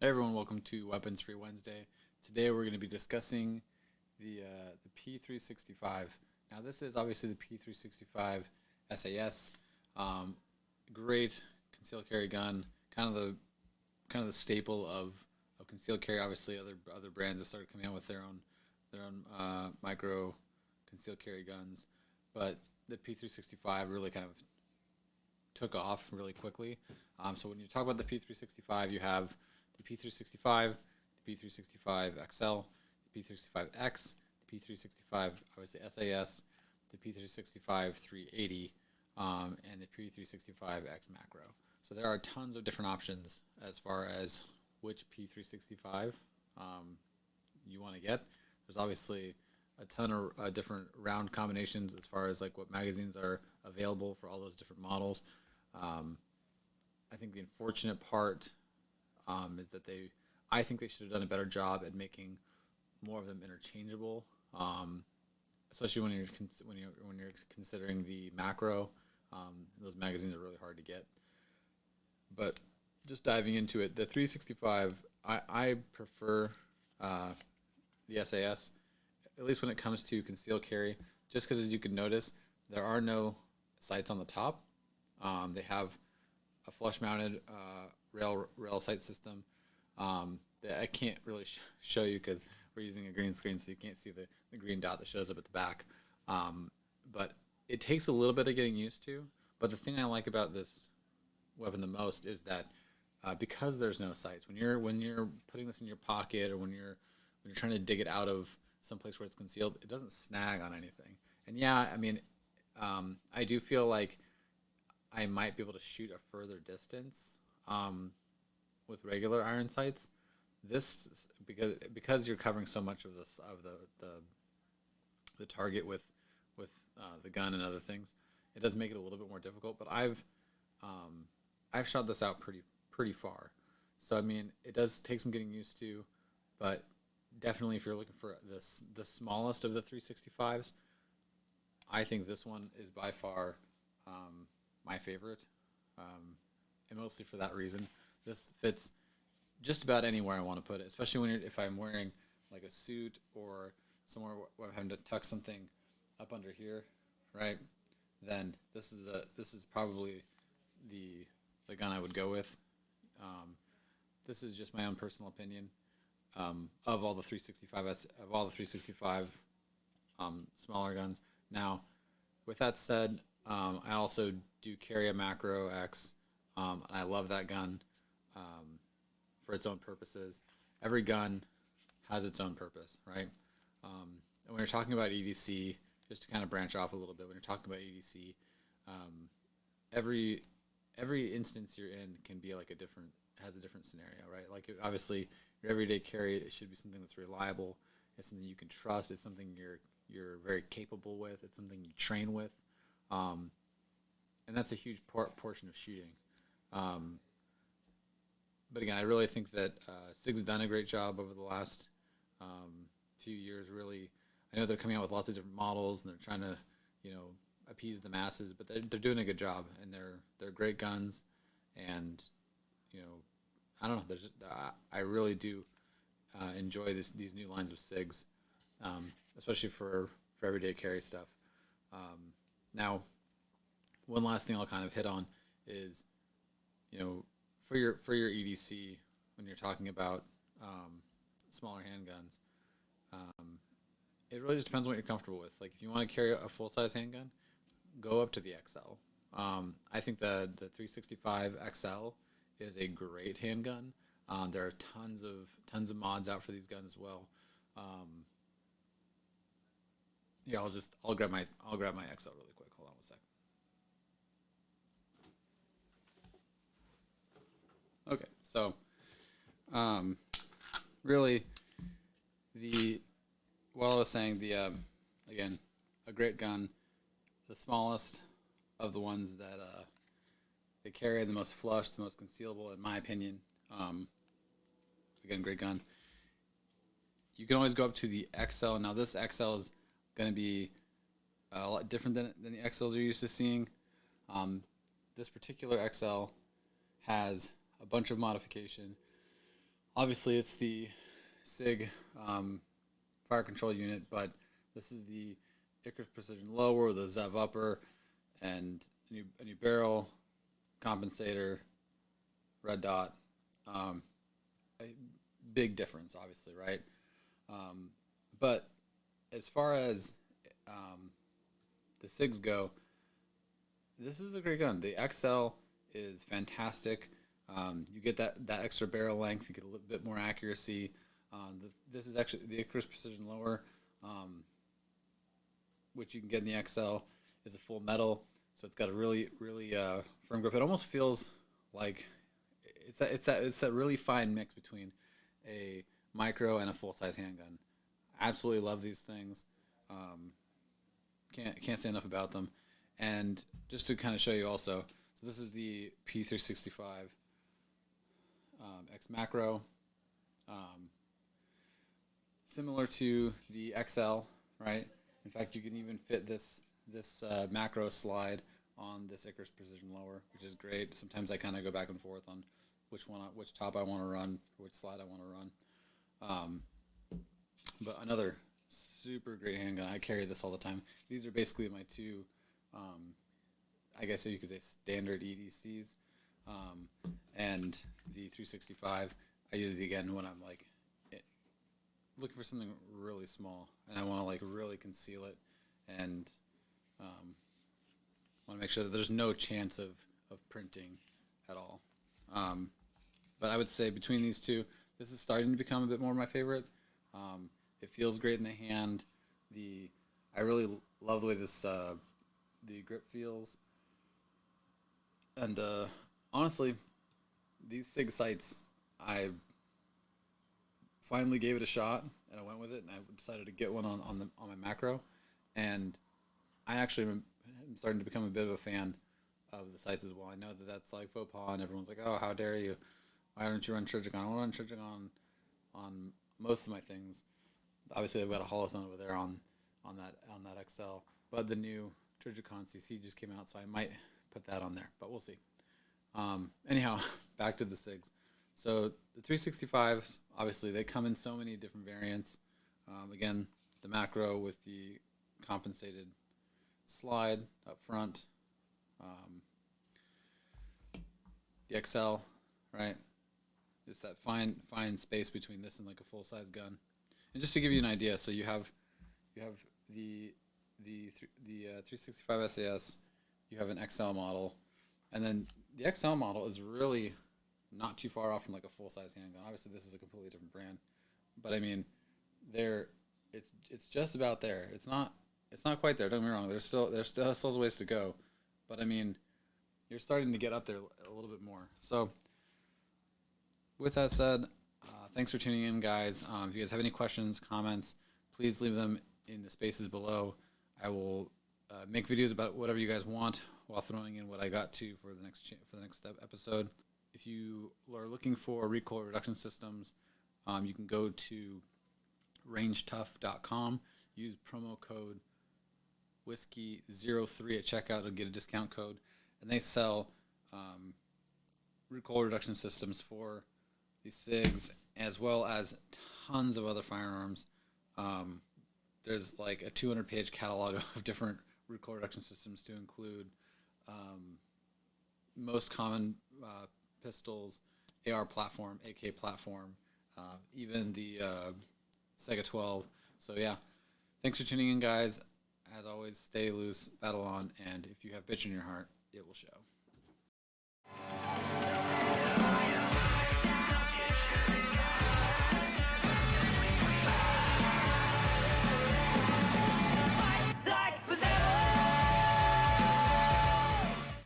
Hey everyone, welcome to Weapons Free Wednesday. Today we're going to be discussing the P365. Now this is obviously the P365 SAS. Great concealed carry gun, kind of the staple of concealed carry. Obviously, other brands have started coming out with their own micro concealed carry guns, but the P365 really kind of took off really quickly. So when you talk about the P365, you have the P365, the P365 XL, the P365X, the P365 obviously SAS, the P365 380, and the P365X macro. So there are tons of different options as far as which P365 you want to get. There's obviously a ton of different round combinations as far as like what magazines are available for all those different models. I think the unfortunate part is that I think they should have done a better job at making more of them interchangeable, especially when you're considering the macro. Those magazines are really hard to get. But just diving into it, the 365, I prefer the SAS, at least when it comes to concealed carry, just because as you can notice, there are no sights on the top. They have a flush-mounted rail sight system that I can't really show you because we're using a green screen, so you can't see the green dot that shows up at the back. But it takes a little bit of getting used to. But the thing I like about this weapon the most is that because there's no sights, when you're putting this in your pocket or when you're trying to dig it out of some place where it's concealed, it doesn't snag on anything. And yeah, I mean, I do feel like I might be able to shoot a further distance with regular iron sights. This because you're covering so much of the target with the gun and other things, it does make it a little bit more difficult. But I've shot this out pretty far, so I mean it does take some getting used to, but definitely if you're looking for the smallest of the 365s, I think this one is by far my favorite, and mostly for that reason. This fits just about anywhere I want to put it, especially if I'm wearing like a suit or somewhere where I'm having to tuck something up under here, right? Then this is probably the gun I would go with. This is just my own personal opinion of all the 365 smaller guns. Now, with that said, I also do carry a Macro X, and I love that gun for its own purposes. Every gun has its own purpose, right? And when you're talking about EDC, just to kind of branch off a little bit, when you're talking about EDC, every instance you're in can be like has a different scenario, right? Like obviously, your everyday carry, it should be something that's reliable. It's something you can trust. It's something you're very capable with. It's something you train with, and that's a huge portion of shooting. But again, I really think that SIG's done a great job over the last few years. Really, I know they're coming out with lots of different models and they're trying to, appease the masses, but they're doing a good job, and they're great guns. And I don't know. I really do enjoy these new lines of SIGs, especially for everyday carry stuff. Now, one last thing I'll kind of hit on is, for your EDC, when you're talking about smaller handguns, it really just depends on what you're comfortable with. Like if you want to carry a full size handgun, go up to the XL. I think the 365 XL is a great handgun. There are tons of mods out for these guns as well. Yeah, I'll grab my XL really quick. Hold on one sec. Okay, so really while I was saying again, a great gun, the smallest of the ones that they carry, the most flush, the most concealable, in my opinion. Again, great gun. You can always go up to the XL. Now this XL is going to be a lot different than the XLs you're used to seeing. This particular XL has a bunch of modification. Obviously, it's the SIG fire control unit, but this is the Icarus Precision lower, the ZEV upper, and a new barrel, compensator, red dot. A big difference, obviously, right? But as far as the SIGs go, this is a great gun. The XL is fantastic. You get that extra barrel length. You get a little bit more accuracy. This is actually the Icarus Precision lower, which you can get in the XL, is a full metal. So it's got a really firm grip. It almost feels like it's that really fine mix between a micro and a full size handgun. Absolutely love these things. Can't say enough about them. And just to kind of show you also, so this is the P365 X Macro, similar to the XL, right? In fact, you can even fit this macro slide on this Icarus Precision lower, which is great. Sometimes I kind of go back and forth on which top I want to run, which slide I want to run. But another super great handgun. I carry this all the time. These are basically my two, I guess you could say, standard EDCs. And the 365, I use it again when I'm like looking for something really small and I want to like really conceal it, and want to make sure that there's no chance of printing at all. But I would say between these two, this is starting to become a bit more my favorite. It feels great in the hand. I really love the way the grip feels. And honestly, these SIG sights, I finally gave it a shot and I went with it, and I decided to get one on my macro, and I actually am starting to become a bit of a fan of the sights as well. I know that that's like faux pas, and everyone's like, "Oh, how dare you? Why don't you run Trijicon?" I want to run Trijicon on most of my things. Obviously, I've got a Holosun over there on that XL, but the new Trijicon CC just came out, so I might put that on there, but we'll see. Anyhow, back to the SIGs. So the 365s, obviously, they come in so many different variants. Again, the macro with the compensated slide up front. The XL, right? It's that fine space between this and like a full size gun. And just to give you an idea, so you have the 365 SAS, you have an XL model, and then the XL model is really not too far off from like a full size handgun. Obviously, this is a completely different brand, but I mean, it's just about there. It's not quite there. Don't get me wrong. There's still a ways to go, but I mean, you're starting to get up there a little bit more. So, with that said, thanks for tuning in, guys. If you guys have any questions, comments, please leave them in the spaces below. I will make videos about whatever you guys want while throwing in what I got to for the next episode. If you are looking for recoil reduction systems, you can go to rangetough.com. Use promo code whiskey03 at checkout to get a discount code, and they sell recoil reduction systems for these SIGs as well as tons of other firearms. There's like a 200-page catalog of different recoil reduction systems to include most common pistols, AR platform, AK platform, even the Sega 12. So yeah, thanks for tuning in, guys. As always, stay loose, battle on, and if you have bitch in your heart, it will show.